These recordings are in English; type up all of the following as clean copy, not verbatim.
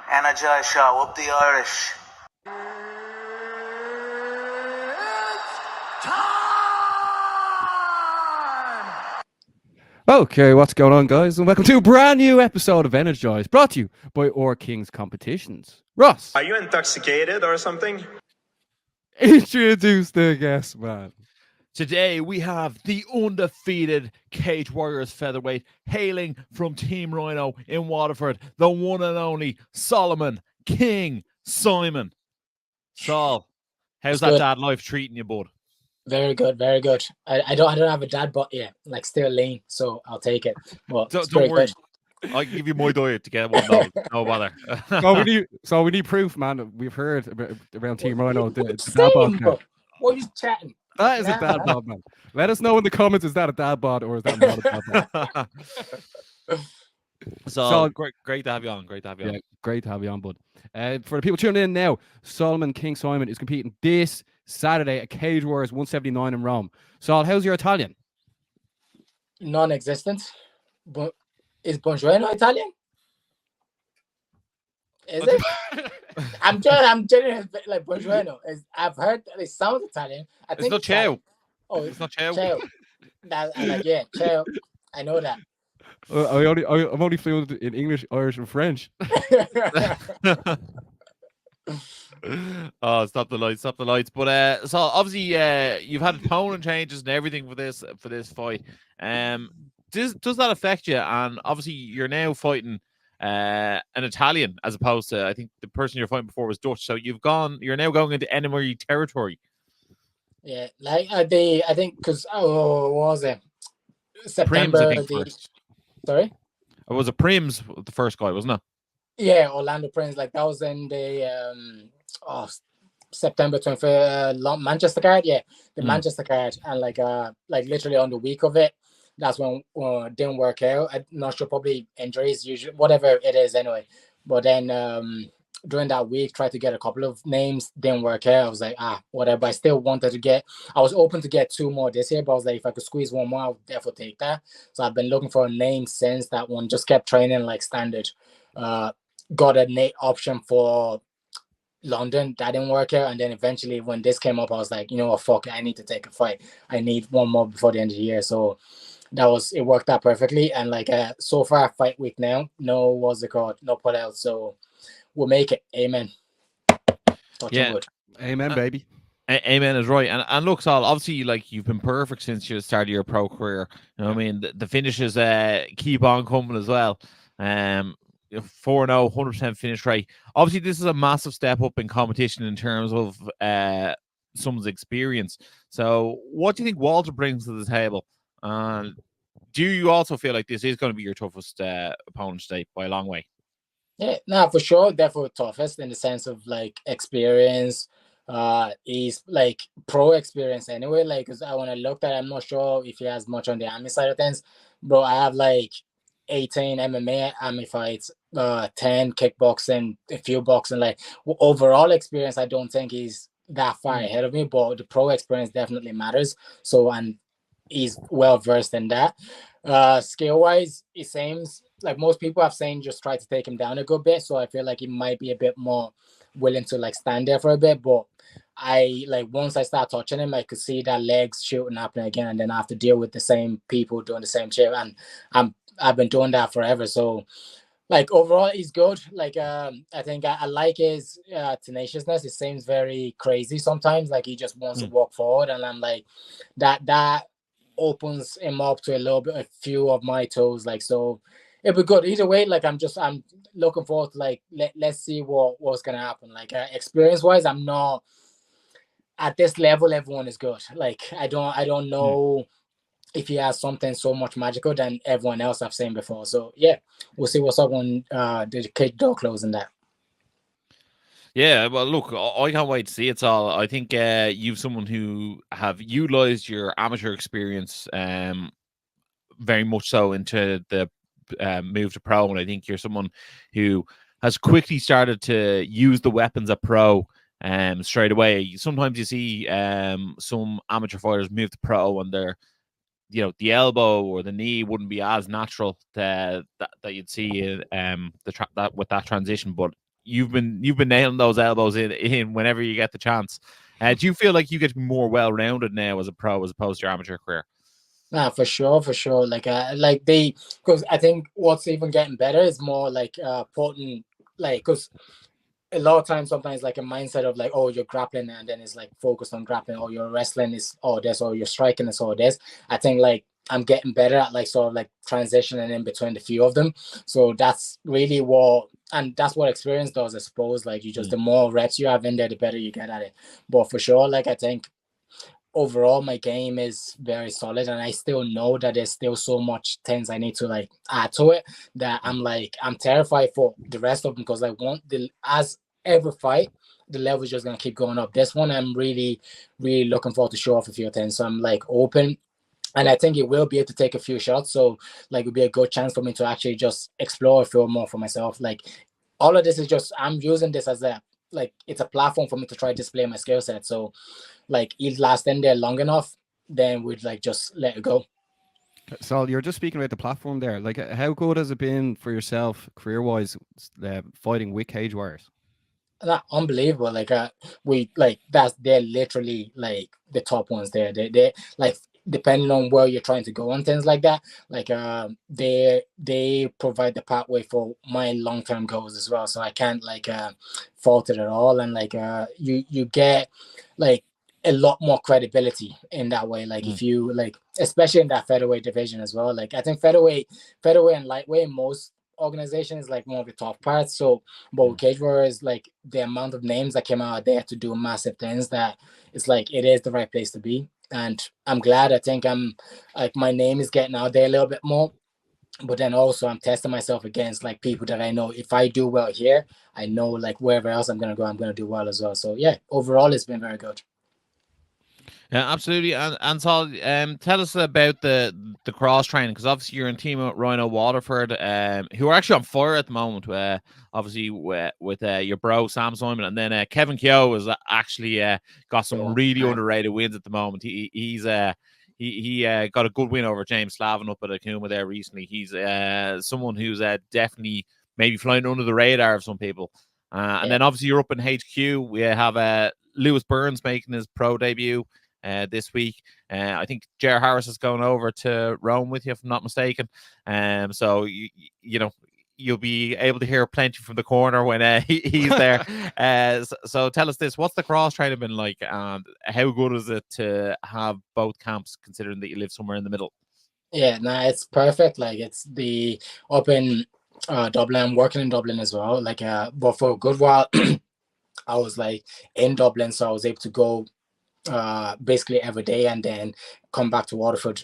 Energized Show, up the Irish. Okay, what's going on, guys? And welcome to a brand new episode of Energized, brought to you by Our Kings Competitions. Ross, are you intoxicated or something? Introduce the guest, man. Today we have the undefeated Cage Warriors featherweight, hailing from Team Ryano in Waterford, the one and only Solomon King Simon. Sol, how's that dad life treating you, bud? Very good, very good. I don't have a dad, but yeah, like still lean, so I'll take it. But don't worry, I can give you my diet to get one. No bother. So we need proof, man. We've heard around Team Ryano. What are you chatting? That is a dad bod, man. Let us know in the comments: is that a dad bod or is that not a dad bod? So great to have you on. Great to have you on. Yeah, great to have you on, bud. For the people tuning in now, Solomon King Simon is competing this Saturday at Cage Warriors 179 in Rome. Sol, how's your Italian? Non-existent. But is Buongiorno Italian? Is it? I'm genuinely like Buongiorno. I've heard that it sounds Italian. I think it's not ciao. Oh, it's not ciao. Ciao. Ciao. I know that. I'm only fluent in English, Irish, and French. Oh, stop the lights. But so obviously you've had opponent changes and everything for this fight. Does that affect you? And obviously you're now fighting an Italian as opposed to, I think the person you're fighting before was Dutch. So you're now going into enemy territory. Yeah, like I think because what was it? September. Prims, I think, first. Sorry? It was a Prims, the first guy, wasn't it? Yeah, Orlando Prims. Like that was in the September 25th Manchester card. Yeah, the Manchester card, and like literally on the week of it, that's when it didn't work out. I'm not sure, probably injuries, usually whatever it is anyway. But then during that week, tried to get a couple of names, didn't work out. I was like, whatever. But I still wanted to get. I was open to get 2 more this year, but I was like, if I could squeeze 1 more, I would definitely take that. So I've been looking for a name since that one. Just kept training like standard. Got a option for London, that didn't work out, and then eventually when this came up, I was like, you know what, fuck it, I need to take a fight. I need 1 more before the end of the year. So it worked out perfectly. And like so far fight week now, no put out, so we'll make it. Amen. Amen, baby. Amen is right. And look, Sol, obviously, like, you've been perfect since you started your pro career. You know what I mean? The finishes keep on coming as well. 4-0, 100% finish rate. Obviously, this is a massive step up in competition in terms of someone's experience. So what do you think Walter brings to the table? Do you also feel like this is going to be your toughest opponent today by a long way? Yeah, no, for sure. Definitely toughest in the sense of like experience. He's like pro experience anyway. Like, cause when I looked at it, I'm not sure if he has much on the army side of things. Bro, I have like 18 MMA army fights, 10 kickboxing, a few boxing. Like overall experience, I don't think he's that far ahead of me, but the pro experience definitely matters. So, and he's well versed in that. Skill wise, it seems like most people have saying just try to take him down a good bit. So I feel like he might be a bit more willing to like stand there for a bit. But I like once I start touching him, I could see that legs shooting happening again, and then I have to deal with the same people doing the same shit. And I've been doing that forever. So like overall, he's good. Like I think I like his tenaciousness. It seems very crazy sometimes. Like he just wants to walk forward, and I'm like that opens him up to a few of my toes. Like so. It'll be good either way. Like I'm looking forward to like let's see what's gonna happen. Like experience wise, I'm not at this level. Everyone is good. Like I don't know if he has something so much magical than everyone else I've seen before. So yeah, we'll see what's up when the cage door closing that. Yeah, well, look, I can't wait to see it all. I think you've someone who have utilized your amateur experience very much so into the move to pro, and I think you're someone who has quickly started to use the weapons at pro straight away. Sometimes you see some amateur fighters move to pro and they're the elbow or the knee wouldn't be as natural that you'd see in with that transition. But you've been nailing those elbows in whenever you get the chance. Do you feel like you get more well-rounded now as a pro as opposed to your amateur career? Nah, for sure. Because I think what's even getting better is more like potent, like, because a lot of times sometimes like a mindset of like, oh, you're grappling and then it's like focused on grappling, or your wrestling is all this, or your striking is all this. I think like I'm getting better at like sort of like transitioning in between the few of them. So that's really that's what experience does, I suppose. Like you just the more reps you have in there, the better you get at it. But for sure, like I think overall my game is very solid, and I still know that there's still so much things I need to like add to it, that I'm terrified for the rest of them, because like as every fight the level is just gonna keep going up. This one I'm really looking forward to show off a few things, so I'm like open, and I think it will be able to take a few shots, so like it'll be a good chance for me to actually just explore a few more for myself. Like all of this is just, I'm using this as it's a platform for me to try to display my skill set. So like it'll last in there long enough, then we'd like just let it go. So you're just speaking about the platform there. Like, how good has it been for yourself career-wise, fighting with Cage Warriors? That unbelievable. Like they're literally like the top ones there. They like, depending on where you're trying to go and things like that, like they provide the pathway for my long-term goals as well, so I can't like fault it at all. And like you get like a lot more credibility in that way, like if you like, especially in that featherweight division as well. Like I think featherweight and lightweight, most organizations like more of the top parts. So but with Cage Warriors, like the amount of names that came out there to do massive things, that it's like it is the right place to be. And I'm glad. I think I'm like, my name is getting out there a little bit more, but then also I'm testing myself against like people that I know, if I do well here, I know like wherever else I'm gonna go, I'm gonna do well as well. So yeah, overall it's been very good. Yeah, absolutely. And Saul, tell us about the cross training, because obviously you're in team with Ryano Waterford, who are actually on fire at the moment. Obviously with your bro Sam Simon, and then Kevin Keogh has actually got some really underrated wins at the moment. He got a good win over James Slavin up at Akuma there recently. He's someone who's definitely maybe flying under the radar of some people. And then obviously you're up in HQ. We have Lewis Burns making his pro debut this week. I think Jer Harris is going over to Rome with you, if I'm not mistaken. So you know, you'll be able to hear plenty from the corner when he's there. So tell us this: what's the cross training been like, and how good is it to have both camps, considering that you live somewhere in the middle? Yeah, it's perfect. Like it's the up in Dublin. I'm working in Dublin as well. Like but for a good while I was like in Dublin, so I was able to go basically every day, and then come back to Waterford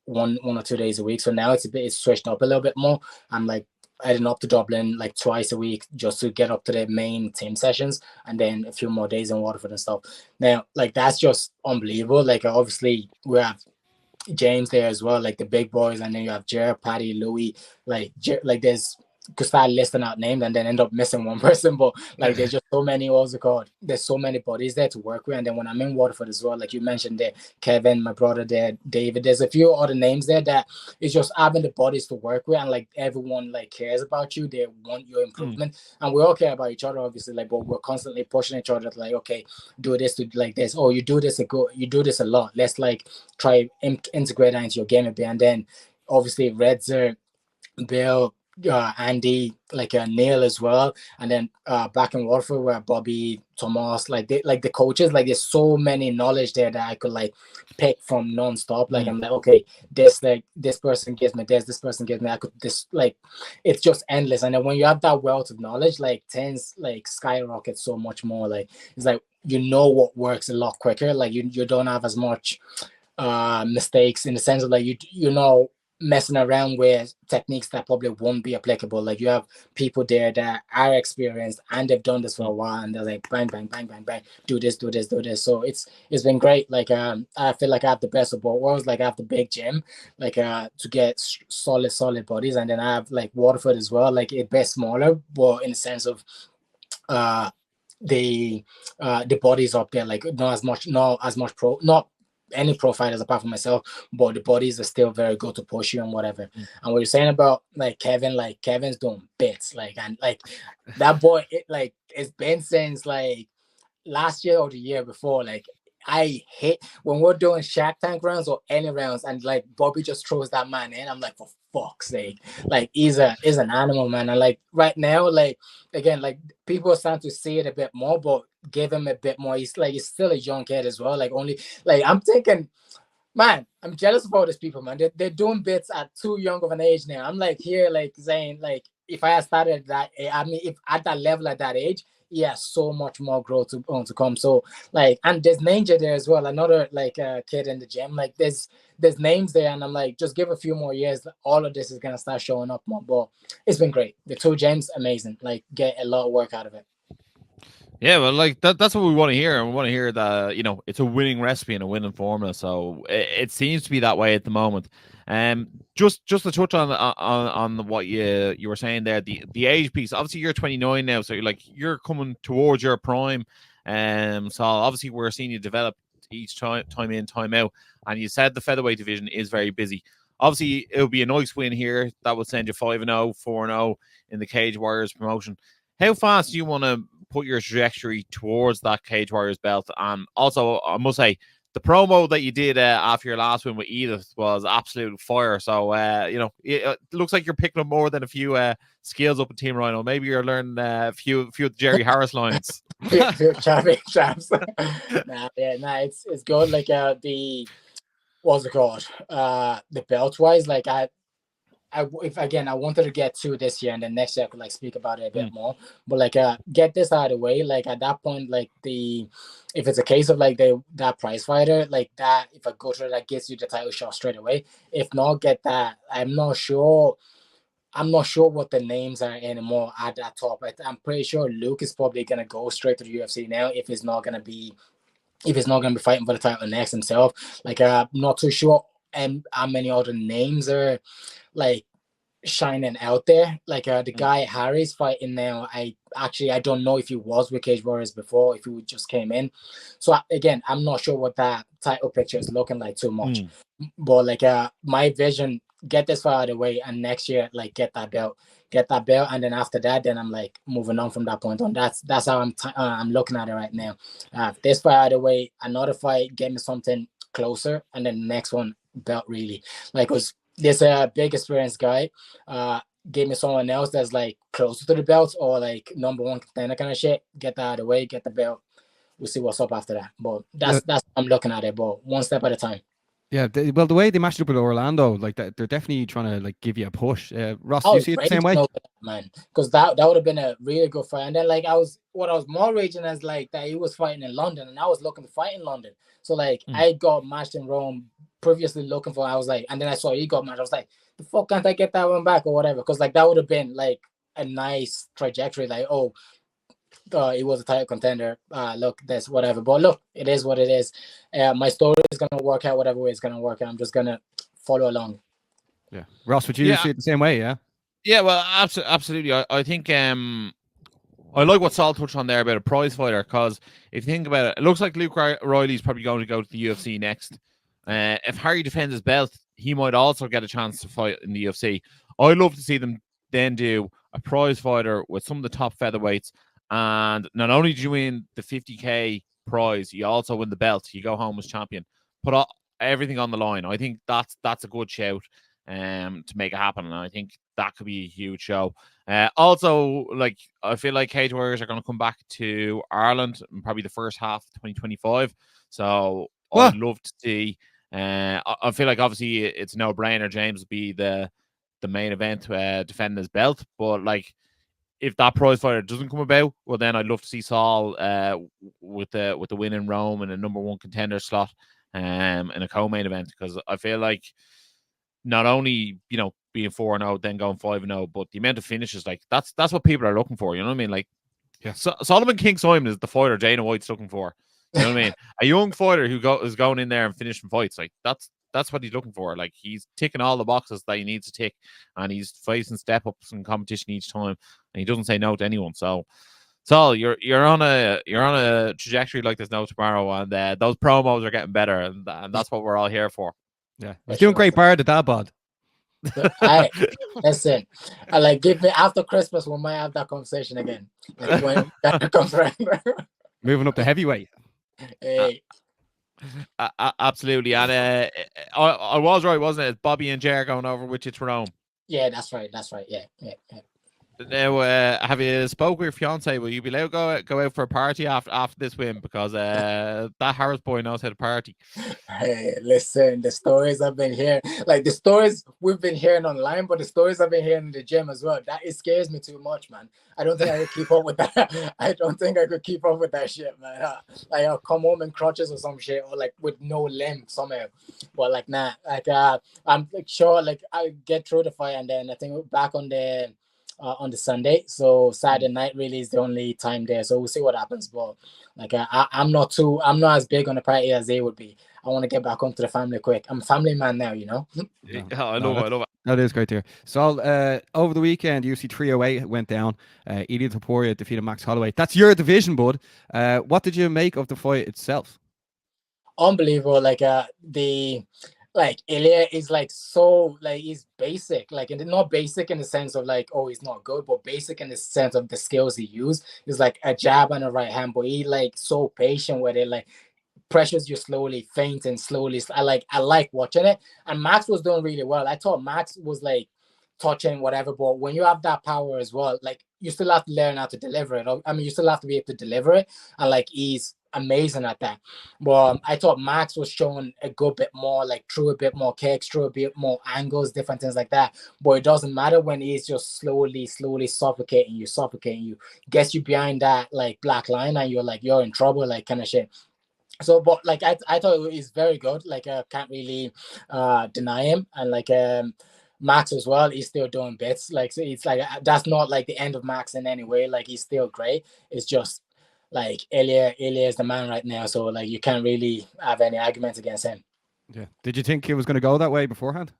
one or 2 days a week. So now it's switched up a little bit more. I'm like heading up to Dublin like twice a week just to get up to the main team sessions, and then a few more days in Waterford and stuff. Now like that's just unbelievable. Like obviously we have James there as well, like the big boys, and then you have Jared, Paddy, Louis, like there's, could start listing out names and then end up missing one person, but like there's just so many, there's so many bodies there to work with. And then when I'm in Waterford as well, like you mentioned there, Kevin, my brother there, David, there's a few other names there that it's just having the bodies to work with, and like everyone like cares about you, they want your improvement, and we all care about each other obviously, like, but we're constantly pushing each other to like, okay, do this, to like this, oh, you do this a lot, let's like try integrate that into your game a bit. And then obviously Redzer, Bill, Andy, like Neil as well, and then back in Waterford where Bobby, Thomas, like the coaches, like there's so many knowledge there that I could like pick from non-stop. Like I'm like, okay, this person gives me this person gives me, I could this, like it's just endless. And then when you have that wealth of knowledge, like things like skyrocket so much more. Like it's like you know what works a lot quicker. Like you don't have as much mistakes, in the sense of like you know, messing around with techniques that probably won't be applicable. Like you have people there that are experienced and they've done this for a while, and they're like bang bang bang bang bang, do this. So it's been great. Like I feel like I have the best of both worlds. Like I have the big gym, like to get solid bodies, and then I have like Waterford as well, like a bit smaller, but in the sense of the bodies up there, like not as much pro, not any pro fighters apart from myself, but the bodies are still very good to push you and whatever. And what you're saying about like Kevin's doing bits, like, and like that boy, it's been since like last year or the year before. Like, I hate when we're doing Shark Tank rounds or any rounds, and like Bobby just throws that man in. I'm like, for fuck's sake, like he's an animal, man. And like right now, like again, like people are starting to see it a bit more, but give him a bit more. He's still a young kid as well. Like only like I'm thinking, man, I'm jealous of all these people, man. They're doing bits at too young of an age now. I'm like here, like saying, like if I had started at that, I mean, if at that level at that age, yeah, so much more growth to come. So like, and there's Ninja there as well, another like kid in the gym. Like there's names there, and I'm like, just give a few more years, all of this is gonna start showing up more. But it's been great. The two gyms, amazing. Like get a lot of work out of it. Yeah, well, like that's what we want to hear. And we want to hear that, it's a winning recipe and a winning formula. So it seems to be that way at the moment. Just to touch on what you were saying there, the age piece. Obviously, you're 29 now, so you're coming towards your prime. So obviously we're seeing you develop each time in, time out. And you said the featherweight division is very busy. Obviously, it would be a nice win here. That would send you 5-0, 4-0 in the Cage Warriors promotion. How fast do you want to put your trajectory towards that Cage Warriors belt? And also, I must say, the promo that you did after your last win with Edith was absolute fire. So, it looks like you're picking up more than a few skills up in Team Ryano. Maybe you're learning a few of the Jerry Harris lines. Chaps. It's good. Like the what's it called? The belt wise, like I wanted to get to this year, and then next year I could like speak about it a bit more. But like get this out of the way. Like at that point, like if it's a case of like that prize fighter, like that, if I go through that gets you the title shot straight away. If not, get that. I'm not sure what the names are anymore at that top. I'm pretty sure Luke is probably gonna go straight to the UFC now if he's not gonna be fighting for the title next himself. Like I'm not too sure how many other names are like shining out there. Like the guy Harry's fighting now. I don't know if he was with Cage Warriors before, if he just came in. So again, I'm not sure what that title picture is looking like too much. But like my vision, get this far out of the way, and next year like get that belt, and then after that, then I'm like moving on from that point on. That's how I'm looking at it right now. This far out of the way, another fight, get me something closer, and then the next one, belt really. Like was this big experienced guy give me someone else that's like closer to the belt or like number one contender kind of shit, get that out of the way, get the belt, we'll see what's up after that. But that's how I'm looking at it, but one step at a time. Yeah, well, the way they matched up with Orlando, like that, they're definitely trying to like give you a push. Ross, do you see it the same way? Man, because that would have been a really good fight. And then like I was more raging as like that he was fighting in London, and I was looking to fight in London. So like I got matched in Rome previously looking for. I was like, and then I saw he got matched. I was like, the fuck can't I get that one back or whatever? Because like that would have been like a nice trajectory. Like it was a title contender. Look, that's whatever. But look, it is what it is. My story is gonna work out whatever way it's gonna work out. I'm just gonna follow along. Yeah, Ross, would you see it the same way? Yeah. Yeah, well, absolutely. I think I like what Saul touched on there about a prize fighter, because if you think about it, it looks like Luke Riley's probably going to go to the UFC next. If Harry defends his belt, he might also get a chance to fight in the UFC. I'd love to see them then do a prize fighter with some of the top featherweights. And not only do you win the 50K prize, you also win the belt. You go home as champion. Put everything on the line. I think that's a good shout to make it happen. And I think that could be a huge show. Also, like I feel like Cage Warriors are going to come back to Ireland in probably the first half of 2025. So I'd love to see. I feel like obviously it's a no-brainer. James will be the main event defending his belt. But like, if that prize fighter doesn't come about, well, then I'd love to see Saul with the win in Rome and a number one contender slot in a co-main event, because I feel like not only being 4-0 then going 5-0, but the amount of finishes, like that's what people are looking for. You know what I mean? Like, Solomon King Simon is the fighter Dana White's looking for. You know what I mean? A young fighter who is going in there and finishing fights, like that's what he's looking for. Like, he's ticking all the boxes that he needs to tick, and he's facing step ups in competition each time, and he doesn't say no to anyone. So So you're on a trajectory like there's no tomorrow, and those promos are getting better, and that's what we're all here for. Yeah, he's doing great bar the dad bod. I listen. I like give me after Christmas we might have that conversation again. Like when that comes around. Moving up to heavyweight. Hey, Absolutely, and I was right, wasn't it? Bobby and Jer going over with you to Rome. yeah, that's right. Yeah. Now, have you spoke with your fiance? Will you be allowed to go out for a party after this win? Because that Harris boy knows how to party. Hey, listen, the stories I've been hearing, like the stories we've been hearing online, but the stories I've been hearing in the gym as well, that it scares me too much, man. I don't think I could keep up with that. I don't think I could keep up with that shit, man. Like I'll come home in crutches or some shit, or like with no limb somehow. But like nah, like I'm like sure like I get through the fight, and then I think we're back on the Sunday. So Saturday night really is the only time there. So we'll see what happens. But like I'm not as big on the party as they would be. I want to get back home to the family quick. I'm a family man now, you know. Yeah, I love it. That is great to hear. So over the weekend, UFC 308 went down. Ilia Topuria defeated Max Holloway. That's your division, bud. What did you make of the fight itself? Unbelievable. Like Ilya is like so like he's basic, like and not basic in the sense of like oh he's not good, but basic in the sense of the skills he used. He's like a jab and a right hand, but he like so patient with it, like pressures you slowly, feinting slowly. I like watching it. And Max was doing really well. I thought Max was like touching whatever, but when you have that power as well, like you still have to learn how to deliver it. I mean, you still have to be able to deliver it, and like he's amazing at that. But I thought Max was showing a good bit more, like through a bit more kicks, through a bit more angles, different things like that. But it doesn't matter when he's just slowly suffocating you, gets you behind that like black line, and you're like you're in trouble, like kind of shit. So, but like I thought it was very good. Like I can't really deny him, and like Max as well. He's still doing bits. Like so it's like that's not like the end of Max in any way. Like he's still great. It's just like Ilya is the man right now. So like you can't really have any arguments against him. Yeah. Did you think it was going to go that way beforehand?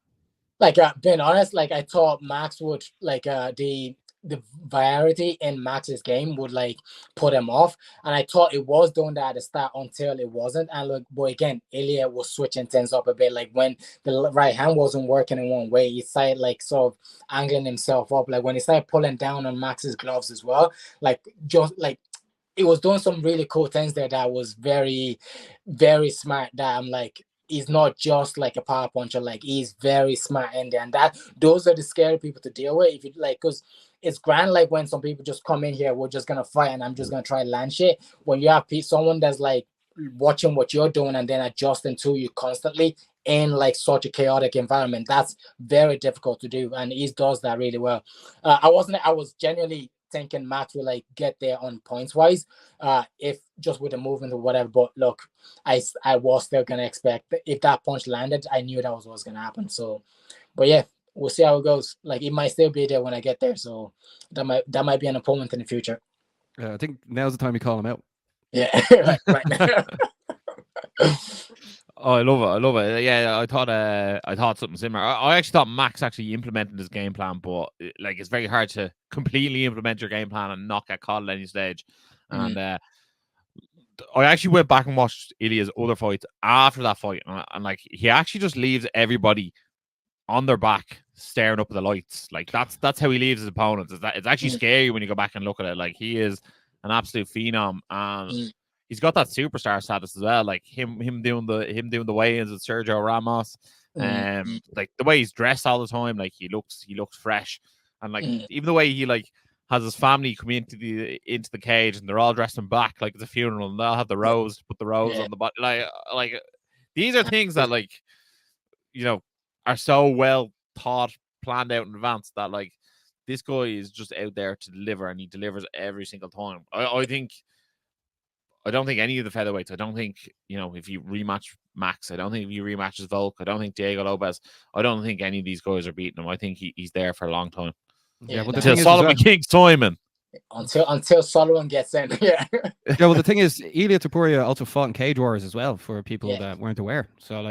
Like being honest, like I thought Max would like the variety in Max's game would like put him off, and I thought it was doing that at the start until it wasn't. And look, boy, again, Ilya was switching things up a bit. Like when the right hand wasn't working in one way, he started like sort of angling himself up. Like when he started pulling down on Max's gloves as well, like just like it was doing some really cool things there that was very, very smart. That I'm like, he's not just like a power puncher, like he's very smart in there, and that those are the scary people to deal with. If you like, because it's grand like when some people just come in here, we're just gonna fight and I'm just gonna try to land shit. When you have someone that's like watching what you're doing and then adjusting to you constantly in like such a chaotic environment, that's very difficult to do, and he does that really well. I was genuinely thinking Max will like get there on points wise, if just with the movement or whatever. But look, I was still gonna expect if that punch landed, I knew that was what was gonna happen. So, but yeah, we'll see how it goes. Like it might still be there when I get there, so that might be an opponent in the future. I think now's the time you call him out. Yeah, right now. Oh, I love it. Yeah, I thought something similar. I actually thought Max actually implemented his game plan, but like it's very hard to completely implement your game plan and not get caught at any stage. And I actually went back and watched Ilya's other fights after that fight, and like he actually just leaves everybody on their back staring up at the lights. Like that's how he leaves his opponents. It's actually scary when you go back and look at it. Like he is an absolute phenom, and he's got that superstar status as well. Like him doing the weigh-ins with Sergio Ramos, like the way he's dressed all the time. Like he looks fresh, and like even the way he like has his family come into the cage and they're all dressed in black like it's a funeral, and they'll have the rose, put the rose on the body. Like these are things that like are so well thought, planned out in advance that like this guy is just out there to deliver, and he delivers every single time. I don't think any of the featherweights. I don't think if you rematch Max, I don't think if you rematches Volk, I don't think Diego Lopez, I don't think any of these guys are beating him. I think he's there for a long time. Yeah, well, until Solomon King Simon. Until Solomon gets in. Yeah. Yeah, well, the thing is, Ilia Topuria also fought in Cage Wars as well for people that weren't aware. So,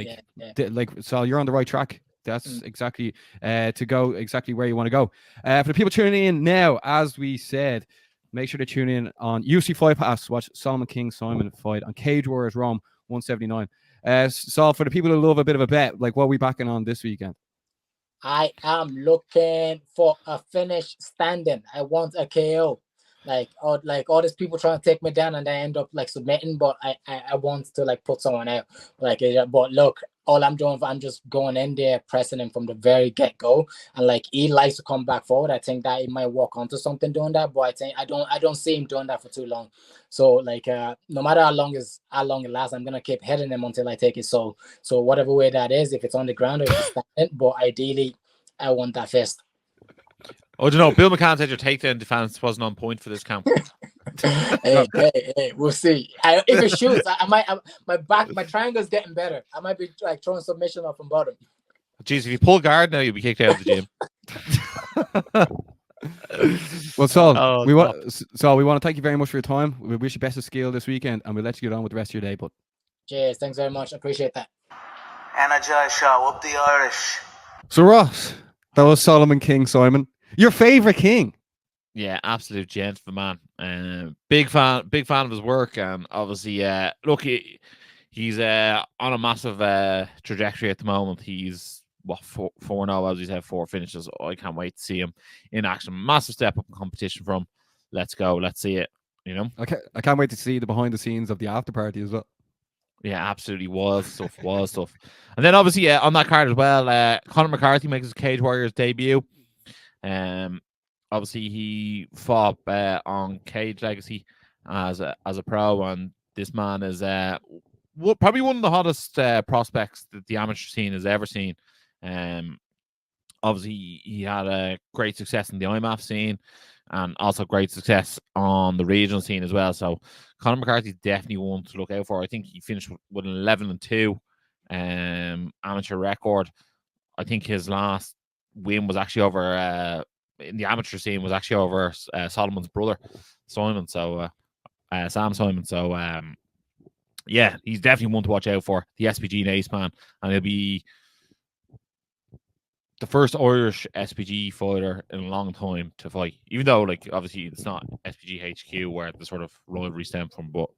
so you're on the right track. That's exactly to go exactly where you want to go. For the people tuning in now, as we said, make sure to tune in on UC Fight Pass. Watch Solomon King Simon fight on Cage Warriors Rome 179. So for the people who love a bit of a bet, like what are we backing on this weekend? I am looking for a finish standing. I want a KO. Like all these people trying to take me down and I end up like submitting, but I want to like put someone out. But look, all I'm doing, I'm just going in there, pressing him from the very get go, and like he likes to come back forward. I think that he might walk onto something doing that, but I don't see him doing that for too long. So like no matter how long it lasts, I'm gonna keep hitting him until I take it. So whatever way that is, if it's on the ground or if it's standing, but ideally I want that fist. Oh, do you know, Bill McCann said your takedown defense wasn't on point for this camp. hey, we'll see. If it shoots, my triangle's getting better. I might be like throwing submission off from bottom. Jeez, if you pull guard now, you'll be kicked out of the gym. Well, Saul, we want to thank you very much for your time. We wish you best of skill this weekend, and we'll let you get on with the rest of your day. But cheers, thanks very much. I appreciate that. Energized Show, up the Irish. So Ross, that was Solomon King Simon, your favorite king. Yeah, absolute gent of a man. Big fan of his work, and obviously, look, he's on a massive trajectory at the moment. He's 4-0, as he's had 4 finishes. Oh, I can't wait to see him in action. Massive step up in competition from. Let's go, let's see it. You know, I can't wait to see the behind the scenes of the after party as well. Yeah, absolutely wild stuff. And then obviously, on that card as well, Conor McCarthy makes his Cage Warriors debut. Obviously, he fought on Cage Legacy as a pro, and this man is probably one of the hottest prospects that the amateur scene has ever seen. Obviously, he had a great success in the IMAF scene, and also great success on the regional scene as well. So Conor McCarthy is definitely one to look out for. I think he finished with an 11-2 amateur record. I think his last win was actually over in the amateur scene was actually over Solomon's brother Simon. So Sam Simon. So yeah, he's definitely one to watch out for. The SPG Ace man, and he'll be the first Irish SPG fighter in a long time to fight. Even though, like, obviously it's not SPG HQ where the sort of rivalry stem from, but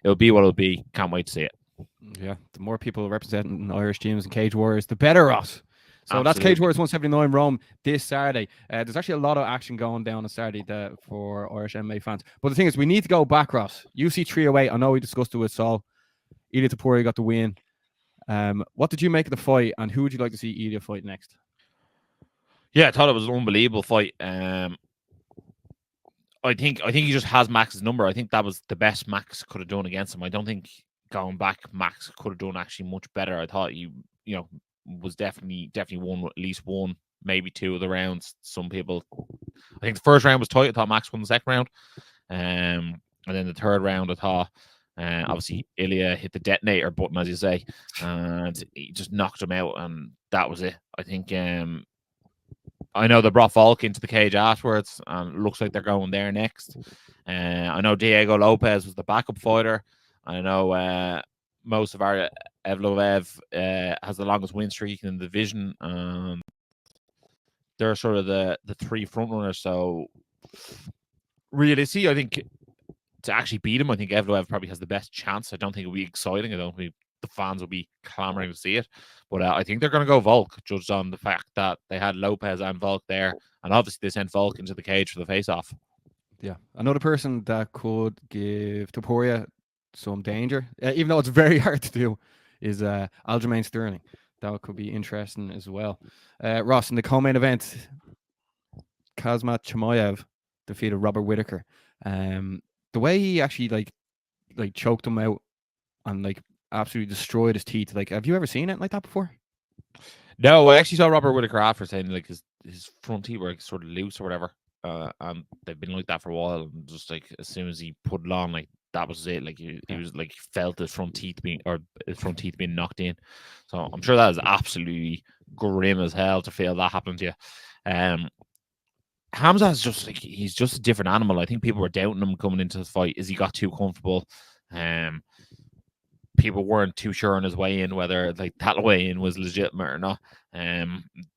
it'll be what it'll be. Can't wait to see it. Yeah, the more people representing Irish gyms and Cage Warriors, the better us. So Absolutely. That's Cage Warriors 179 Rome this Saturday. There's actually a lot of action going down on Saturday for Irish MMA fans. But the thing is, we need to go back, Ross. UC 308, I know we discussed it with Saul. Ilya Topuria got the win. What did you make of the fight, and who would you like to see Ilya fight next? Yeah, I thought it was an unbelievable fight. I think he just has Max's number. I think that was the best Max could have done against him. I don't think going back, Max could have done actually much better. I thought he, was definitely won at least one, maybe 2 of the rounds. Some people, I think the first round was tight. I thought Max won the second round, and then the third round, I thought obviously Ilya hit the detonator button, as you say, and he just knocked him out, and that was it. I think I know they brought Volk into the cage afterwards, and it looks like they're going there next. I know Diego Lopez was the backup fighter. I know most of our Evloev has the longest win streak in the division. They're sort of the 3 front runners. So realistically, I think to actually beat him, I think Evloev probably has the best chance. I don't think it'll be exciting. I don't think the fans will be clamoring to see it. But I think they're going to go Volk, judged on the fact that they had Lopez and Volk there. And obviously they sent Volk into the cage for the face-off. Yeah. Another person that could give Topuria some danger, even though it's very hard to do, is Aljamain Sterling. That could be interesting as well. Ross, in the co-main event, Kazmat Chimaev defeated Robert Whittaker. The way he actually like choked him out and absolutely destroyed his teeth. Have you ever seen it like that before? No, I actually saw Robert Whittaker after saying his front teeth were sort of loose or whatever. And they've been like that for a while. And just as soon as he put it on, that was it. He was felt his front teeth being knocked in. So I'm sure that is absolutely grim as hell to feel that happen to you. Hamza is he's just a different animal. I think people were doubting him coming into the fight as he got too comfortable. People weren't too sure on his way in whether that way in was legitimate or not.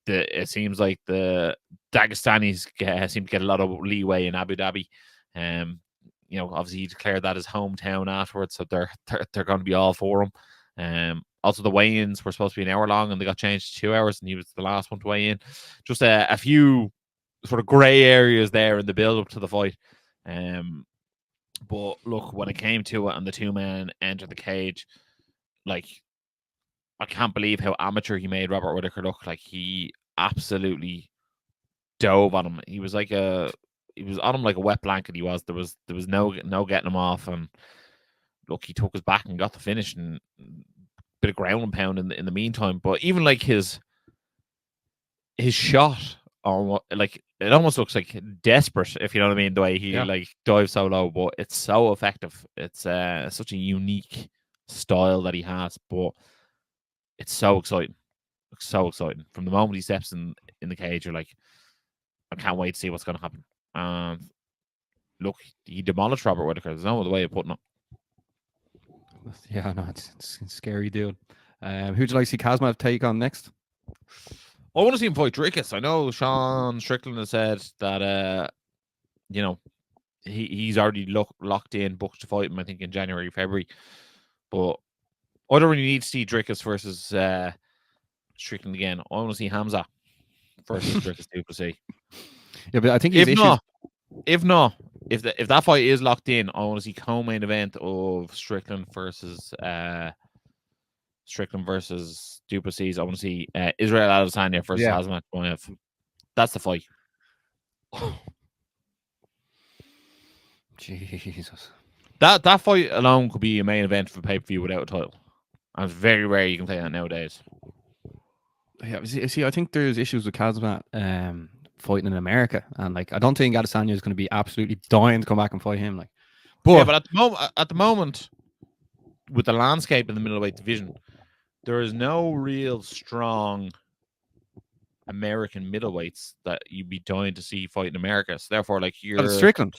It seems like the Dagestanis seem to get a lot of leeway in Abu Dhabi. Obviously he declared that his hometown afterwards, so they're going to be all for him. Also, the weigh-ins were supposed to be an hour long, and they got changed to 2 hours, and he was the last one to weigh in. Just a few sort of grey areas there in the build-up to the fight. But look, when it came to it, and the two men entered the cage, like, I can't believe how amateur he made Robert Whittaker look. Like, he absolutely dove on him. He was on him like a wet blanket. He was. There was no getting him off. And look, he took his back and got the finish, and a bit of ground and pound in the meantime. But even like his shot, like, it almost looks like desperate, if you know what I mean, the way he like dives so low, but it's so effective. It's such a unique style that he has, but it's so exciting. It's so exciting. From the moment he steps in the cage, you're like, I can't wait to see what's going to happen. And look, he demolished Robert Whittaker. There's no other way of putting it. Yeah, no, it's a scary dude. Who'd you like to see Kazmat take on next? I want to see him fight Drickus. I know Sean Strickland has said that he's already locked in, booked to fight him, I think, in January, February. But I don't really need to see Drickus versus Strickland again. I want to see Hamza versus Drickus Duplessis. Yeah, but I think if that fight is locked in, I want to see co-main event of Strickland versus Duplessis. I want to see Israel Adesanya versus Hazmat Moyev. That's the fight. Jesus. That fight alone could be a main event for pay-per-view without a title. And it's very rare you can play that nowadays. Yeah, see, I think there's issues with Kazmat fighting in America, and like, I don't think Adesanya is going to be absolutely dying to come back and fight him. Like, but at the moment, with the landscape in the middleweight division, there is no real strong American middleweights that you'd be dying to see fight in America. So therefore, like, you're Strickland.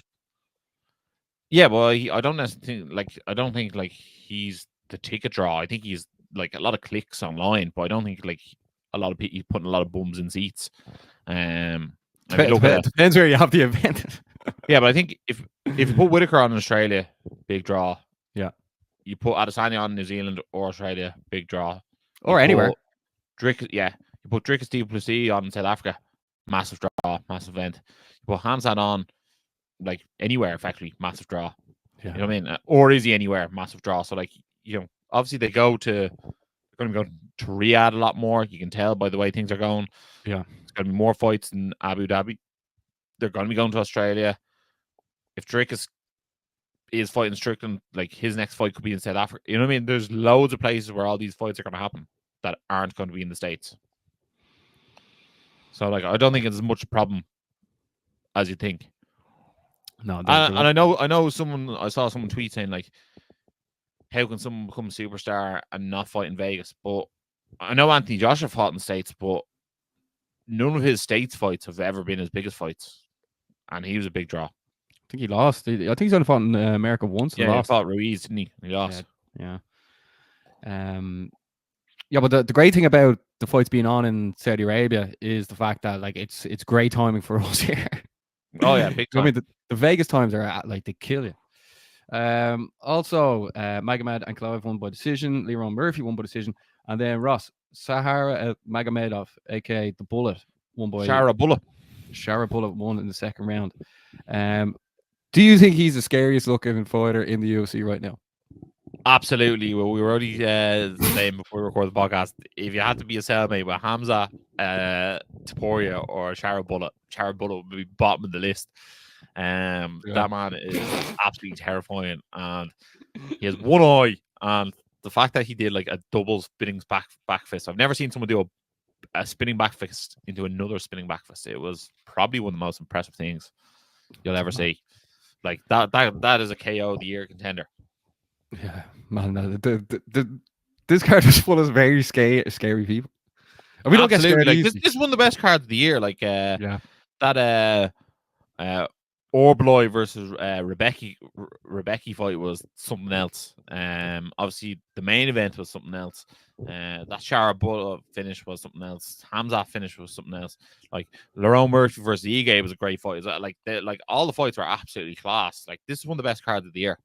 Yeah, well, I don't think like he's the ticket draw. I think he's like a lot of clicks online, but I don't think like a lot of people putting a lot of bums in seats. Depends where you have the event. Yeah, but I think if you put Whittaker on in Australia, big draw. Yeah. You put Adesanya on in New Zealand or Australia, big draw. Or anywhere. You put Drickus Duplessis on in South Africa, massive draw, massive event. You put Hansat on, like, anywhere, effectively, massive draw. Yeah. You know what I mean? Or is he anywhere, massive draw? So, like, obviously they're going to go to Riyadh a lot more. You can tell by the way things are going. Yeah. There's going to be more fights in Abu Dhabi. They're going to be going to Australia. If Drickus is fighting Strickland, like, his next fight could be in South Africa. You know what I mean? There's loads of places where all these fights are going to happen that aren't going to be in the States. So, like, I don't think it's as much a problem as you think. No, and I saw someone tweet saying, like, how can someone become a superstar and not fight in Vegas? But I know Anthony Joshua fought in the States, but none of his States fights have ever been his biggest fights, and he was a big draw. I think he lost. I think he's only fought in America once. Yeah, he fought Ruiz, didn't he? He lost. Yeah. Yeah, but the great thing about the fights being on in Saudi Arabia is the fact that, like, it's great timing for us here. Oh yeah, big time. I mean, the Vegas times are like, they kill you. Also, Magomed Ankalaev won by decision. Leroy Murphy won by decision, and then Ross Sahara Magomedov, aka the Bullet, won by Shara Bullet won in the second round. Do you think he's the scariest looking fighter in the UFC right now? Absolutely. Well, we were already saying before we record the podcast, if you had to be a cellmate with Hamza, Topuria, or Shara Bullet would be bottom of the list. That man is absolutely terrifying, and he has one eye. And the fact that he did like a double spinning back fist, I've never seen someone do a spinning back fist into another spinning back fist. It was probably one of the most impressive things you'll ever see. Like, that is a KO of the year contender. Yeah, man. This card is full of very scary people. And we don't get scared like, easy. this is one of the best cards of the year. Like, that Orbloy versus Rebecca fight was something else. Obviously the main event was something else. That Sharabullah finish was something else. Hamzat finish was something else. Like Lerone Murphy versus Ige was a great fight. Like all the fights were absolutely class. Like this is one of the best cards of the year.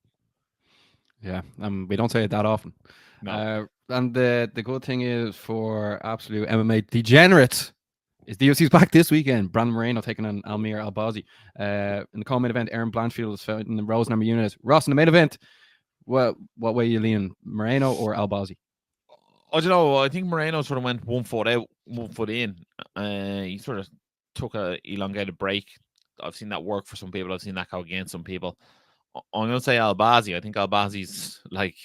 Yeah, we don't say it that often. No. And the good thing is for absolute MMA degenerates is the UFC's back this weekend. Brandon Moreno taking on Almir Albazi. In the co-main event, Aaron Blanchfield is fighting Rose Namajunas. Ross, in the main event, what way are you leaning, Moreno or Albazi? I don't know. I think Moreno sort of went 1 foot out, 1 foot in. He sort of took a elongated break. I've seen that work for some people. I've seen that go against some people. I'm going to say Albazi. I think Albazi's like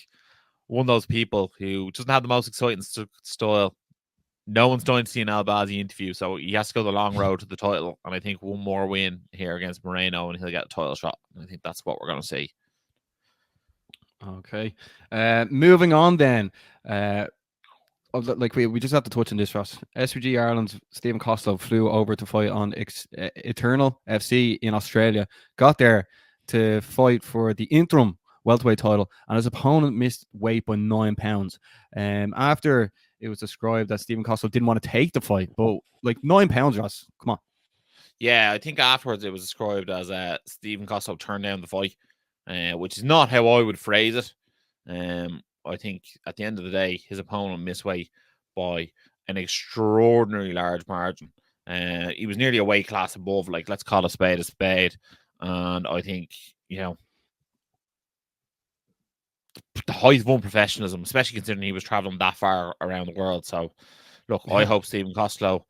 one of those people who doesn't have the most exciting style. No one's going to see an Albazi interview, so he has to go the long road to the title. And I think one more win here against Moreno, and he'll get a title shot. And I think that's what we're going to see. Okay. Moving on then. Like we just have to touch on this, Ross. SVG Ireland's Stephen Costello flew over to fight on Eternal FC in Australia. Got there to fight for the interim welterweight title, and his opponent missed weight by 9 pounds. After it was described that Stephen Costello didn't want to take the fight, but like 9 pounds, Ross, come on. Yeah, I think afterwards it was described as Stephen Costello turned down the fight, which is not how I would phrase it. I think at the end of the day, his opponent missed weight by an extraordinarily large margin. He was nearly a weight class above, like, let's call a spade a spade. And I think, the height of unprofessionalism, especially considering he was traveling that far around the world. So, look, I hope Stephen Costello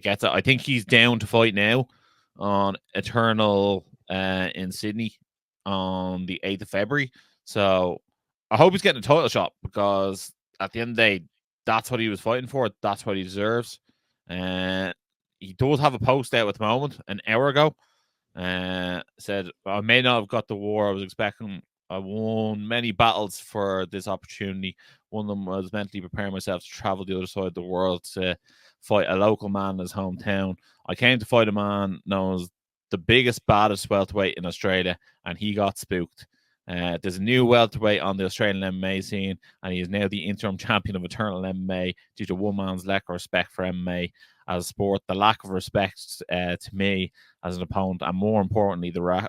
gets it. I think he's down to fight now on Eternal in Sydney on the 8th of February. So, I hope he's getting a title shot, because at the end of the day, that's what he was fighting for. That's what he deserves. He does have a post out at the moment, an hour ago. Said, I may not have got the war I was expecting. I won many battles for this opportunity. One of them was mentally preparing myself to travel the other side of the world to fight a local man in his hometown. I came to fight a man known as the biggest, baddest welterweight in Australia, and he got spooked. There's a new welterweight on the Australian MMA scene, and he is now the interim champion of Eternal MMA due to one man's lack of respect for MMA as a sport, the lack of respect to me as an opponent, and more importantly, the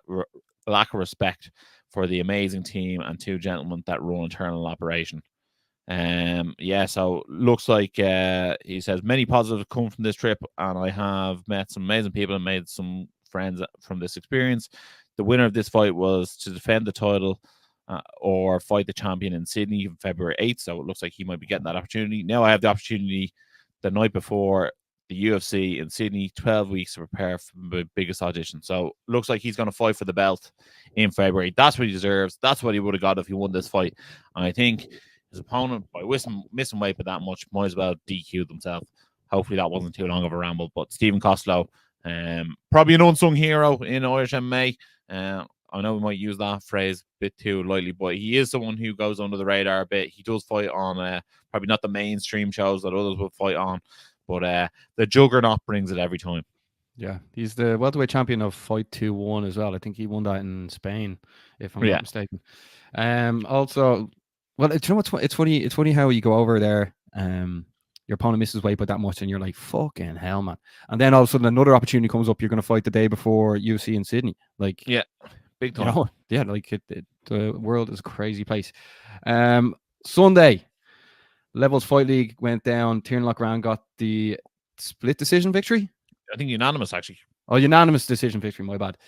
lack of respect for the amazing team and two gentlemen that run Eternal operation. So looks like he says many positives come from this trip, and I have met some amazing people and made some friends from this experience. The winner of this fight was to defend the title or fight the champion in Sydney on February 8th. So it looks like he might be getting that opportunity. Now I have the opportunity the night before the UFC in Sydney, 12 weeks to prepare for the biggest audition. So looks like he's going to fight for the belt in February. That's what he deserves. That's what he would have got if he won this fight. And I think his opponent, by missing weight by that much, might as well DQ themselves. Hopefully that wasn't too long of a ramble. But Stephen Costello, probably an unsung hero in Irish MMA. I know we might use that phrase a bit too lightly, but he is someone who goes under the radar a bit. He does fight on probably not the mainstream shows that others would fight on, but the juggernaut brings it every time. Yeah, he's the welterweight champion of Fight 2-1 as well. I think he won that in Spain, if I'm not mistaken. Also, well, you know what's it's funny. It's funny how you go over there. Your opponent misses weight by that much, and you're like, "Fucking hell, man!" And then all of a sudden, another opportunity comes up. You're going to fight the day before UFC in Sydney. Like, yeah, big time. The world is a crazy place. Sunday, Levels Fight League went down. Tiernan Loughrane got the split decision victory. I think unanimous, actually. Oh, unanimous decision victory. My bad.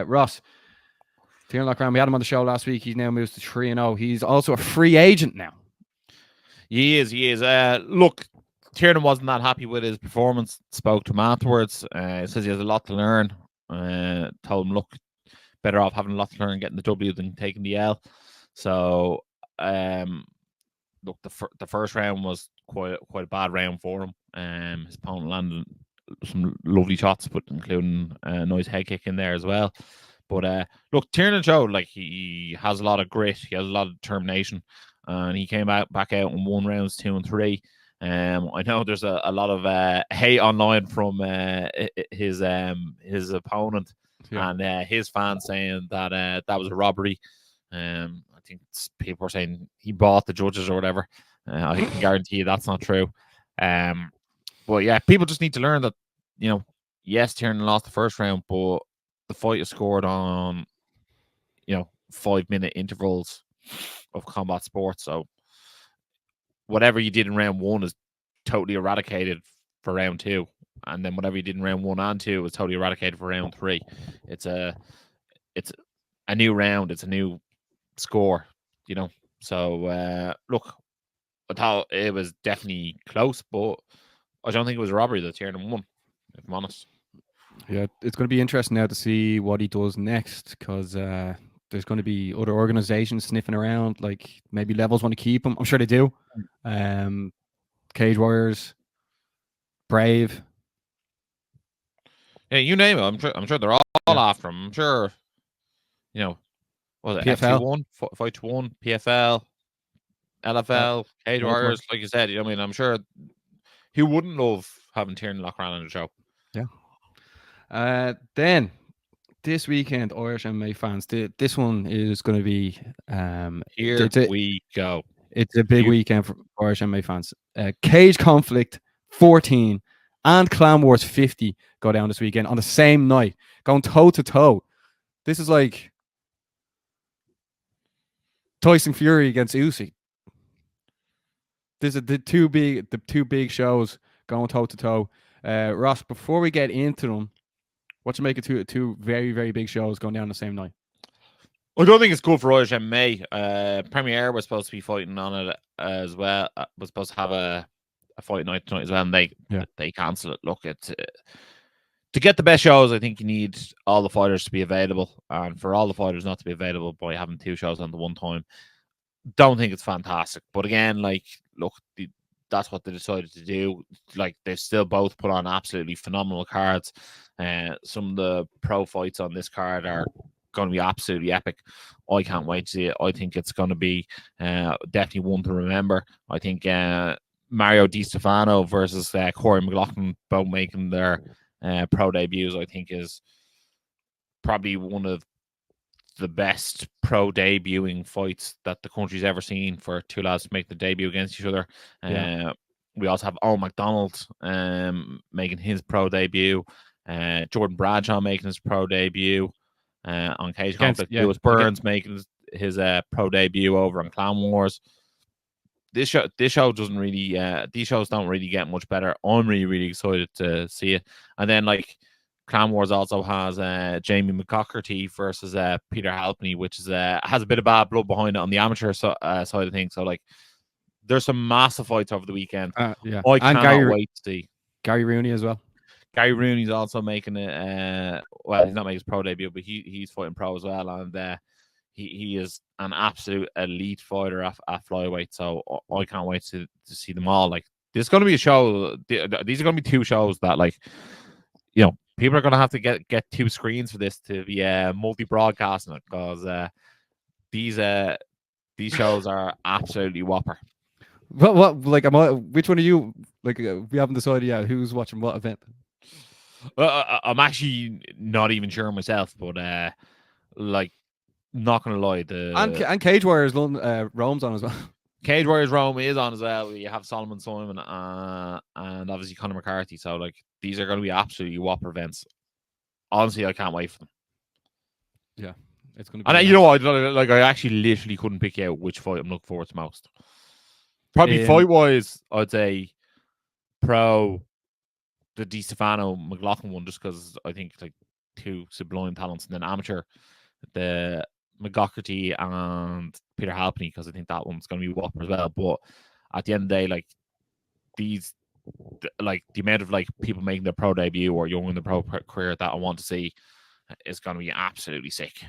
Ross, Tiernan Loughrane, we had him on the show last week. He now moves to 3-0. He's also a free agent now. He is. Look, Tiernan wasn't that happy with his performance. Spoke to him afterwards. He says he has a lot to learn. Told him, look, better off having a lot to learn getting the W than taking the L. So, look, the first round was quite a bad round for him. His opponent landed some lovely shots, but including a nice head kick in there as well. But look, Tiernan showed like he has a lot of grit. He has a lot of determination. And he came back out and won rounds 2 and 3. I know there's a lot of hate online from his opponent and his fans saying that that was a robbery. I think people were saying he bought the judges or whatever. I can guarantee you that's not true. But yeah, people just need to learn that, yes, Tiernan lost the first round, but the fight is scored on, 5-minute intervals of combat sports. So whatever you did in round 1 is totally eradicated for round 2. And then whatever you did in round 1 and 2 is totally eradicated for round 3. It's a new round. It's a new score, So, look, I thought it was definitely close, but I don't think it was a robbery that Tiernan won, if I'm honest. Yeah, it's going to be interesting now to see what he does next, because there's going to be other organizations sniffing around. Like maybe Levels want to keep him. I'm sure they do. Cage Warriors, Brave. Yeah, you name it. I'm sure they're all after him. I'm sure. Was it PFL? FC1, Fight to 1, PFL, LFL, Cage Warriors? Like you said, I'm sure. Who wouldn't love having Tiernan Loughrane on the show? Yeah. Then this weekend, Irish MMA fans, this one is going to be Here we go. It's a big weekend for Irish MMA fans. Cage Conflict 14 and Clan Wars 50 go down this weekend on the same night, going toe to toe. This is like Tyson Fury against Usyk. This is the two big shows going toe to toe. Ross, before we get into them, what you make of two very, very big shows going down the same night? I don't think it's good for Irish MMA. Premier was supposed to be fighting on it as well. Was supposed to have a fight night tonight as well, and they cancel it. Look, to get the best shows, I think you need all the fighters to be available, and for all the fighters not to be available by having 2 shows on the one time, don't think it's fantastic. But again, look, that's what they decided to do. Like, they've still both put on absolutely phenomenal cards. Some of the pro fights on this card are going to be absolutely epic. I can't wait to see it. I think it's going to be definitely one to remember. I think Mario Di Stefano versus Corey McLaughlin, both making their pro debuts, I think is probably one of the best pro debuting fights that the country's ever seen, for 2 lads to make the debut against each other. We also have Owen McDonald making his pro debut, Jordan Bradshaw making his pro debut on Cage Conflict, Lewis Burns making his pro debut over on Clan Wars. This show doesn't really these shows don't really get much better. I'm really excited to see it. And then Clan Wars also has Jamie McCockerty versus Peter Halpney, which is has a bit of bad blood behind it on the amateur side of things. So there's some massive fights over the weekend. I cannot wait to see Gary Rooney as well. Gary Rooney's also making it. Well, he's not making his pro debut, but he's fighting pro as well, and he is an absolute elite fighter at flyweight. So I can't wait to see them all. This is going to be a show. These are going to be 2 shows that people are going to have to get 2 screens for this to be multi-broadcasting it, because these shows are absolutely whopper. Which one are you? We haven't decided yet who's watching what event. I'm actually not even sure myself, but not gonna lie, and Cage Warriors Rome's on as well. Cage Warriors Rome is on as well. You have Solomon Simon and obviously Conor McCarthy. So these are going to be absolutely whopper events. Honestly, I can't wait for them. Yeah, it's going to be. And you know what? I actually literally couldn't pick out which fight I'm looking forward to most. Probably fight wise, I'd say pro the Di Stefano McLaughlin one, just because I think 2 sublime talents, and then amateur the McGockerty and Peter Halpney, because I think that one's going to be whopper as well. But at the end of the day, the amount of people making their pro debut or young in the pro career that I want to see is going to be absolutely sick.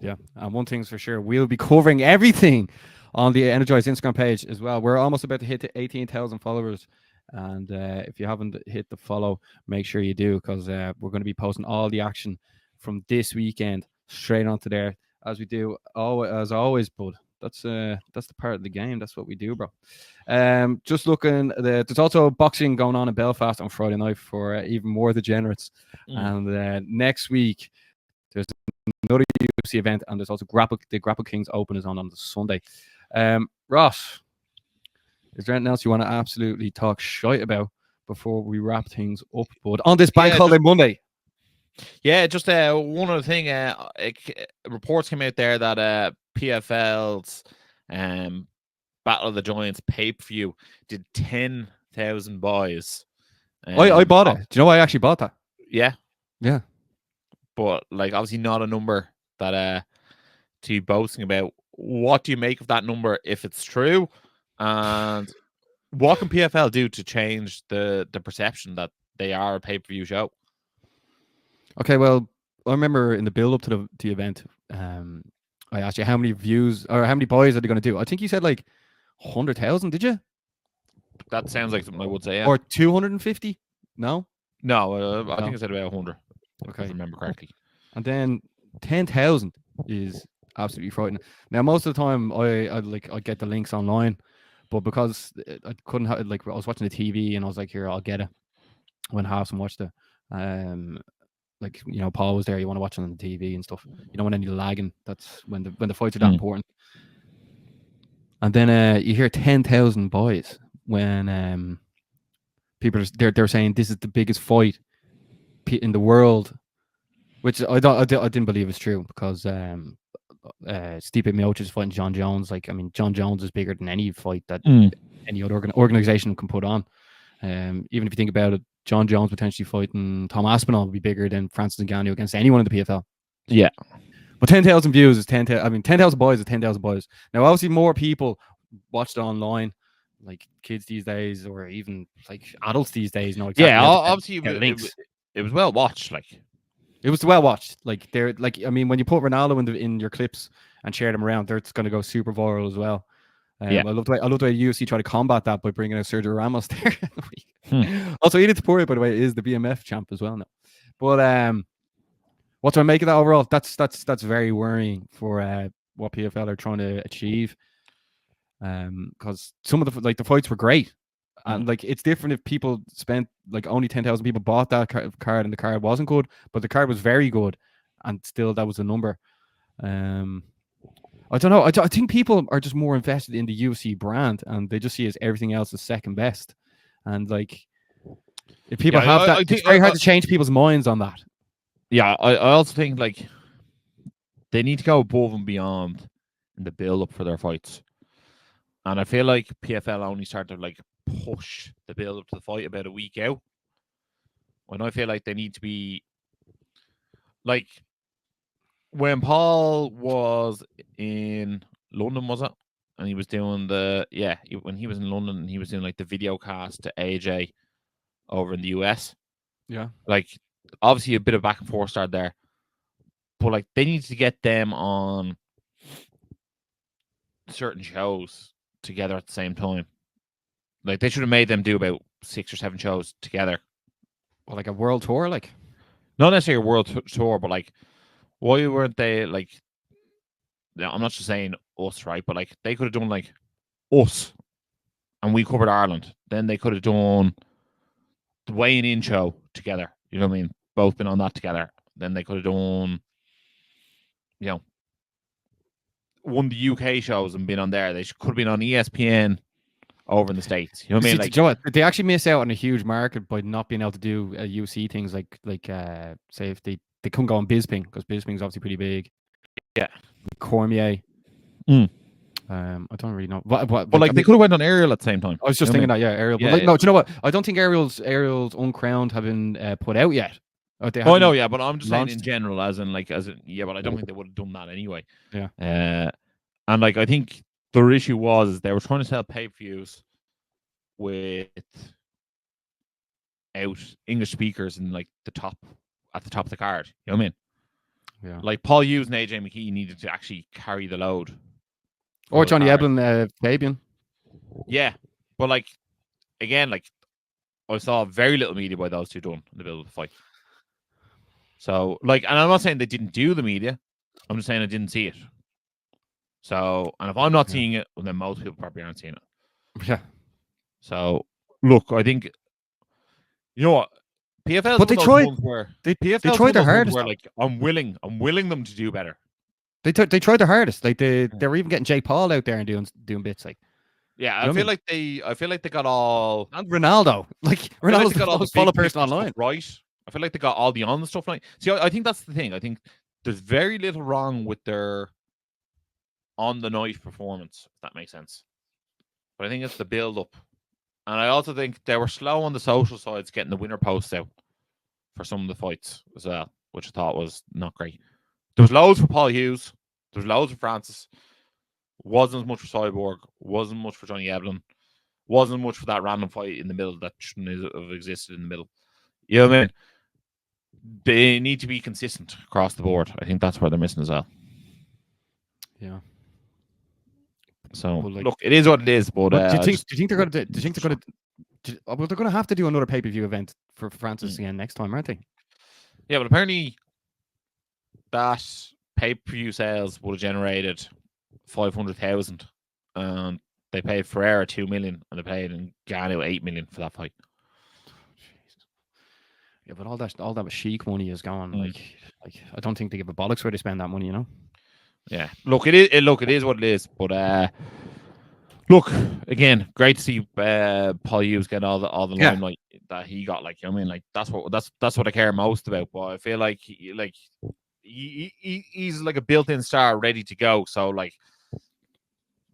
Yeah, and one thing's for sure, we'll be covering everything on the Energized Instagram page as well. We're almost about to hit 18,000 followers, and if you haven't hit the follow, make sure you do, because we're going to be posting all the action from this weekend straight onto there, as we do as always, bud. That's the part of the game. That's what we do, bro. Just looking, there's also boxing going on in Belfast on Friday night for even more degenerates. And next week there's another UFC event, and there's also the Grapple Kings Open is on the Sunday. Ross, is there anything else you want to absolutely talk shite about before we wrap things up? But on this bank holiday Monday. Yeah, just one other thing. Reports came out there that PFL's Battle of the Giants pay-per-view did 10,000 buys. I bought it. Do you know why I actually bought that? Yeah. Yeah. But like, obviously not a number that to be boasting about. What do you make of that number if it's true? And what can PFL do to change the perception that they are a pay-per-view show? Okay, well, I remember in the build-up to the event, I asked you how many views or how many buys are they going to do. I think you said like 100,000, did you? That sounds like something I would say, yeah. Or 250? No? No, I No. think I said about 100. If Okay. I remember correctly. And then 10,000 is absolutely frightening. Now, most of the time, I get the links online, but because I couldn't have, like, I was watching the TV and I was like, here, I'll get it. When Halfson watched it, like, you know, Paul was there. You want to watch it on the TV and stuff. You don't want any lagging. That's when the fights are that important. And then you hear 10,000 buys when people they're saying this is the biggest fight in the world, which I didn't believe is true because Stipe Miocic is fighting John Jones. Like, I mean, John Jones is bigger than any fight that any other organization can put on. Even if you think about it, John Jones potentially fighting Tom Aspinall would be bigger than Francis Ngannou against anyone in the PFL. Yeah. But 10,000 views is 10,000. I mean, 10,000 buys is 10,000 buys. Now, obviously, more people watched it online, like kids these days, or even like adults these days. Know exactly. Yeah, obviously, links. It was well watched. Like, it was well watched. Like, they're like, I mean, when you put Ronaldo in your clips and share them around, it's going to go super viral as well. Yeah. I love the way UFC try to combat that by bringing out Sergio Ramos there. Also, Edith Taporia, by the way, is the BMF champ as well now. But what do I make of that overall? That's very worrying for what PFL are trying to achieve. Because some of the fights were great, and like it's different if people spent like only 10,000 people bought that card and the card wasn't good, but the card was very good, and still that was the number. I don't know. I think people are just more invested in the UFC brand, and they just see as everything else as second best. And like, if people have that, it's very hard to change people's minds on that. Yeah, I also think like they need to go above and beyond in the build-up for their fights. And I feel like PFL only started to like push the build-up to the fight about a week out. When I feel like they need to be like when Paul was in London, was it? And he was doing when he was in London, he was doing like the video cast to AJ over in the US. Yeah. Like, obviously a bit of back and forth started there. But like they need to get them on certain shows together at the same time. Like, they should have made them do about 6 or 7 shows together. Well, like a world tour, like not necessarily a world tour, but like, why weren't they like? I'm not just saying us, right? But like, they could have done like us, and we covered Ireland. Then they could have done the weighing in show together. You know what I mean? Both been on that together. Then they could have done, you know, one of the UK shows and been on there. They could have been on ESPN over in the States. You know what I mean? Like, you know what? They actually miss out on a huge market by not being able to do UFC things like say if they couldn't go on Bisping, because Bisping's obviously pretty big. Yeah. Cormier. I don't really know. But like, they could have went on Ariel at the same time. I was just thinking that, Ariel. Yeah, but no, do you know what? I don't think Ariel's Uncrowned have been put out yet. But I'm just saying in general, but I don't think they would have done that anyway. Yeah. And like, I think their issue was they were trying to sell pay-per-views with out English speakers in like at the top of the card. You know what I mean? Yeah. Like, Paul Hughes and AJ McKee needed to actually carry the load. Or Johnny Eblen, Fabian. Yeah. But like, again, like, I saw very little media by those two done in the build of the fight. So, like, and I'm not saying they didn't do the media. I'm just saying I didn't see it. So, and if I'm not seeing it, well, then most people probably aren't seeing it. Yeah. So, look, I think, you know what, PFL. But they tried. They tried their hardest. Where, like, I'm willing them to do better. They tried their hardest. Like they were even getting Jake Paul out there and doing bits like. Yeah, You know I feel what like they got all. And Ronaldo. Like, I feel like Ronaldo's they the got all the most followed big person picture stuff online. right. I feel like they got all the on the stuff right. See, I think that's the thing. I think there's very little wrong with their on the night performance, if that makes sense. But I think it's the build up. And I also think they were slow on the social sides getting the winner posts out for some of the fights as well, which I thought was not great. There was loads for Paul Hughes. There was loads for Francis. Wasn't as much for Cyborg. Wasn't much for Johnny Evelyn. Wasn't much for that random fight in the middle that shouldn't have existed in the middle. You know what I mean? They need to be consistent across the board. I think that's where they're missing as well. Yeah. So Well, like- look, it is what it is. But do you think they're gonna? Well, they're gonna have to do another pay-per-view event for Francis again next time, aren't they? Yeah, but apparently that pay-per-view sales would have generated 500,000, and they paid Ferreira 2 million, and they paid Ngannou 8 million for that fight. Jesus. Yeah, but all that Sheik money is gone. Mm. Like I don't think they give a bollocks where they spend that money. You know. Yeah, look, it is what it is. But look, again, great to see Paul Hughes get all the Yeah. limelight that he got. Like, I mean, like that's what I care most about. But I feel like he's like a built-in star, ready to go. So like,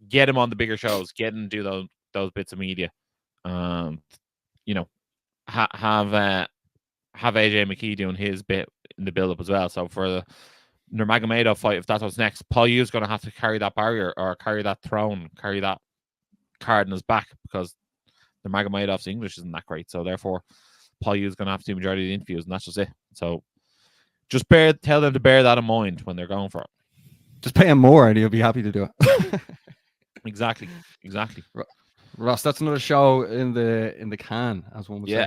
get him on the bigger shows, get him to do those bits of media, you know, have AJ McKee doing his bit in the build-up as well. So for the Nurmagomedov fight, if that's what's next, Paul Hughes going to have to carry that barrier or carry that throne, carry that card in his back, because Nurmagomedov's English isn't that great. So therefore, Paul Hughes going to have to do the majority of the interviews, and that's just it. So just tell them to bear that in mind when they're going for it. Just pay him more, and he'll be happy to do it. Exactly. Ross, that's another show in the can, as one would Yeah.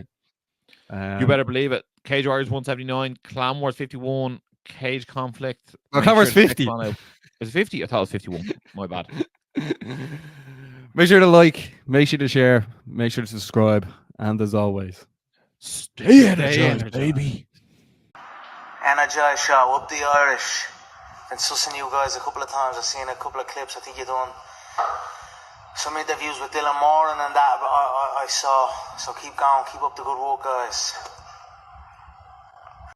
say. You better believe it. Cage Warriors 179, Clan Wars 51, Cage Conflict. Oh, Make Clan Wars sure to check 50. them out. Is it 50? I thought it was 51. My bad. Make sure to like, make sure to share, make sure to subscribe, and as always, Stay energized, baby. Energized Show, up the Irish. Been sussing you guys a couple of times. I've seen a couple of clips. I think you've done some interviews with Dylan Moran and that I saw. So keep going, keep up the good work, guys.